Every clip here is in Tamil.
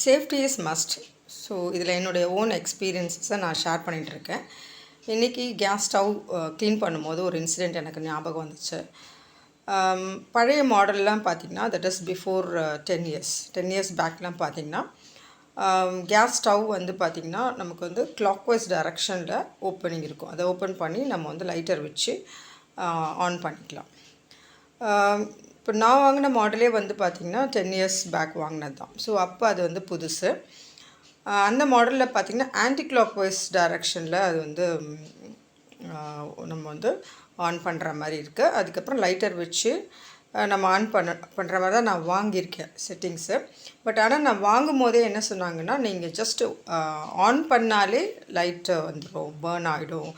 Safety is must. ஸோ இதில் என்னுடைய ஓன் எக்ஸ்பீரியன்ஸை நான் ஷேர் பண்ணிகிட்ருக்கேன். இன்றைக்கி கேஸ் ஸ்டவ் க்ளீன் பண்ணும்போது ஒரு இன்சிடெண்ட் எனக்கு ஞாபகம் வந்துச்சு. பழைய மாடல்லாம் பார்த்திங்கன்னா, தட் இஸ் பிஃபோர் 10 இயர்ஸ் பேக்லாம் பார்த்திங்கன்னா, கேஸ் ஸ்டவ் வந்து பார்த்திங்கன்னா நமக்கு வந்து கிளாக்வைஸ் டைரக்ஷனில் ஓப்பனிங் இருக்கும். அதை ஓப்பன் பண்ணி நம்ம வந்து லைட்டர் வச்சு ஆன் பண்ணிக்கலாம். இப்போ நான் வாங்கின மாடலே வந்து பார்த்திங்கன்னா 10 இயர்ஸ் பேக் வாங்கினது தான். ஸோ அப்போ அது வந்து புதுசு. அந்த மாடலில் பார்த்திங்கன்னா ஆன்டி கிளாக்வைஸ் டைரக்ஷனில் அது வந்து நம்ம வந்து ஆன் பண்ணுற மாதிரி இருக்குது. அதுக்கப்புறம் லைட்டர் வச்சு நம்ம ஆன் பண்ணுற மாதிரி தான் நான் வாங்கியிருக்கேன் செட்டிங்ஸு. பட் ஆனால் நான் வாங்கும் போதே என்ன சொன்னாங்கன்னா, நீங்கள் ஜஸ்ட்டு ஆன் பண்ணாலே லைட்டு வந்துடும், பேர்ன் ஆகிடும்,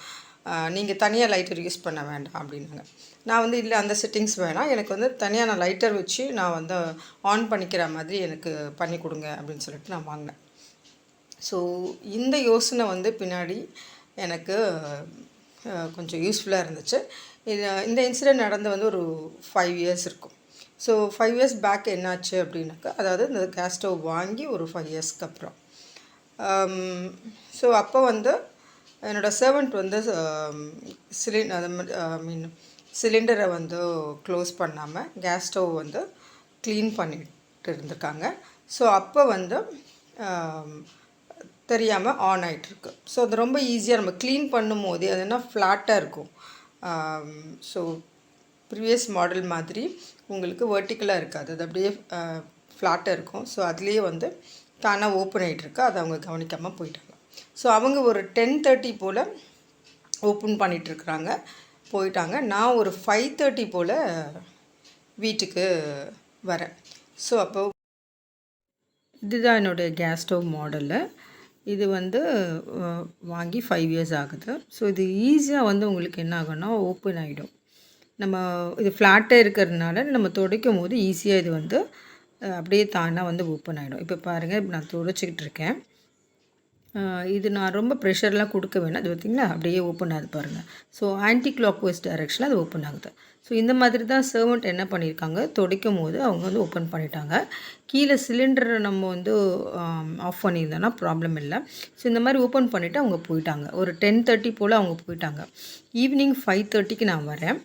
நீங்கள் தனியாக லைட்டர் யூஸ் பண்ண வேண்டாம் அப்படின்னாங்க. நான் வந்து இல்லை, அந்த செட்டிங்ஸ் வேணாம், எனக்கு வந்து தனியாக நான் லைட்டர் வச்சு நான் வந்து ஆன் பண்ணிக்கிற மாதிரி எனக்கு பண்ணி கொடுங்க அப்படின்னு சொல்லிட்டு நான் வாங்கினேன். ஸோ இந்த யோசனை வந்து பின்னாடி எனக்கு கொஞ்சம் யூஸ்ஃபுல்லாக இருந்துச்சு. இந்த இன்சிடெண்ட் நடந்து வந்து ஒரு 5 இயர்ஸ் இருக்கும். ஸோ 5 இயர்ஸ் பேக் என்னாச்சு அப்படின்னாக்கா, அதாவது இந்த கேஸ் ஸ்டவ் வாங்கி ஒரு 5 இயர்ஸ்க்கு அப்புறம் ஸோ அப்போ வந்து என்னோடய சர்வெண்ட் வந்து சிலிண்டரை வந்து க்ளோஸ் பண்ணாமல் கேஸ் ஸ்டவ் வந்து க்ளீன் பண்ணிட்டு இருந்திருக்காங்க. ஸோ அப்போ வந்து தெரியாமல் ஆன் ஆகிட்டுருக்கு. ஸோ அது ரொம்ப ஈஸியாக நம்ம க்ளீன் பண்ணும் போதே அது என்ன ஃப்ளாட்டாக இருக்கும். ஸோ ப்ரீவியஸ் மாடல் மாதிரி உங்களுக்கு வெர்டிக்கலாக இருக்காது, அது அப்படியே ஃப்ளாட்டாக இருக்கும். ஸோ அதுலேயே வந்து தானாக ஓப்பன் ஆகிட்டுருக்கு. அதை அவங்க கவனிக்காமல் போயிட்டாங்க. ஸோ அவங்க ஒரு 10:30 போல் ஓப்பன் பண்ணிகிட்ருக்குறாங்க, போயிட்டாங்க. நான் ஒரு 5:30 போல் வீட்டுக்கு வரேன். ஸோ அப்போது இதுதான் என்னுடைய கேஸ் ஸ்டவ் மாடலு. இது வந்து வாங்கி 5 இயர்ஸ் ஆகுது. ஸோ இது ஈஸியாக வந்து உங்களுக்கு என்ன ஆகும்னா ஓப்பன் ஆகிடும். நம்ம இது ஃப்ளாட்டாக இருக்கிறதுனால நம்ம துடைக்கும் போது ஈஸியாக இது வந்து அப்படியே தானாக வந்து ஓப்பன் ஆகிடும். இப்போ பாருங்கள், இப்போ நான் துடைச்சிக்கிட்டு இருக்கேன். இது நான் ரொம்ப ப்ரெஷர்லாம் கொடுக்க வேணாம். அது பார்த்திங்கன்னா அப்படியே ஓப்பன் ஆகுது பாருங்கள். ஸோ ஆன்டி கிளாக்வைஸ் டைரக்ஷனில் அது ஓப்பன் ஆகுது. ஸோ இந்த மாதிரி தான் சர்வெண்ட் என்ன பண்ணியிருக்காங்க, துடைக்கும் போது அவங்க வந்து ஓப்பன் பண்ணிட்டாங்க. கீழே சிலிண்டர் நம்ம வந்து ஆஃப் பண்ணியிருந்தோன்னா ப்ராப்ளம் இல்லை. ஸோ இந்த மாதிரி ஓப்பன் பண்ணிவிட்டு அவங்க போயிட்டாங்க. ஒரு 10:30 போல் அவங்க போயிட்டாங்க. ஈவினிங் 5:30க்கு நான் வரேன்.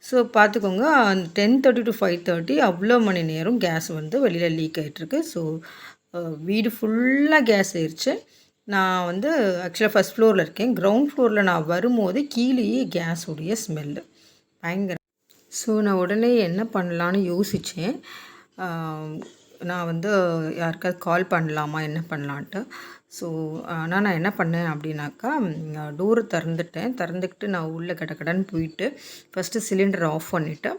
ஸோ பார்த்துக்கோங்க, அந்த 10:30 to 5:30 அவ்வளோ மணி நேரம் கேஸ் வந்து வெளியில் லீக் ஆகிட்டுருக்கு. ஸோ வீடு ஃபுல்லாக கேஸ் ஆயிடுச்சு. நான் வந்து ஆக்சுவலாக ஃபஸ்ட் ஃப்ளோரில் இருக்கேன். கிரவுண்ட் ஃப்ளோரில் நான் வரும்போது கீழேயே கேஸுடைய ஸ்மெல்லு பயங்கர. ஸோ நான் உடனே என்ன பண்ணலான்னு யோசித்தேன். நான் வந்து யாருக்காவது கால் பண்ணலாமா, என்ன பண்ணலான்ட்டு. ஸோ ஆனால் நான் என்ன பண்ணேன் அப்படின்னாக்கா, டோரை திறந்துக்கிட்டு நான் உள்ளே கடன்னு போயிட்டு ஃபஸ்ட்டு சிலிண்டரை ஆஃப் பண்ணிவிட்டு,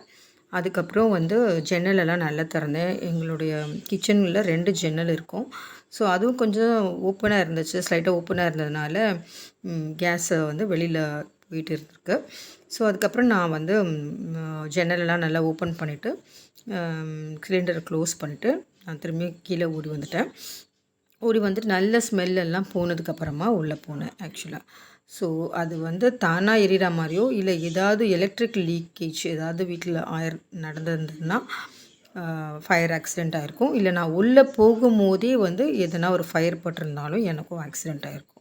அதுக்கப்புறம் வந்து ஜன்னலெல்லாம் நல்லா திறந்தேன். எங்களுடைய கிச்சனில் 2 ஜன்னல் இருக்கும். ஸோ அதுவும் கொஞ்சம் ஓப்பனாக இருந்துச்சு. ஸ்லைட்டாக ஓப்பனாக இருந்ததுனால கேஸை வந்து வெளியில் போயிட்டு இருந்திருக்கு. ஸோ அதுக்கப்புறம் நான் வந்து ஜன்னலெல்லாம் நல்லா ஓப்பன் பண்ணிவிட்டு சிலிண்டரை க்ளோஸ் பண்ணிவிட்டு நான் திரும்பி கீழே ஓடி வந்துட்டு நல்ல ஸ்மெல்லெல்லாம் போனதுக்கப்புறமா உள்ளே போனேன் ஆக்சுவலாக. ஸோ அது வந்து தானாக எரிகிற மாதிரியோ இல்லை ஏதாவது எலக்ட்ரிக் லீக்கேஜ் ஏதாவது வீட்டில் நடந்திருந்ததுன்னா ஃபயர் ஆக்சிடெண்ட் ஆகிருக்கும். இல்லை நான் உள்ளே போகும்போதே வந்து எதனா ஒரு ஃபயர் பட்டிருந்தாலும் எனக்கும் ஆக்சிடெண்ட் ஆகிருக்கும்.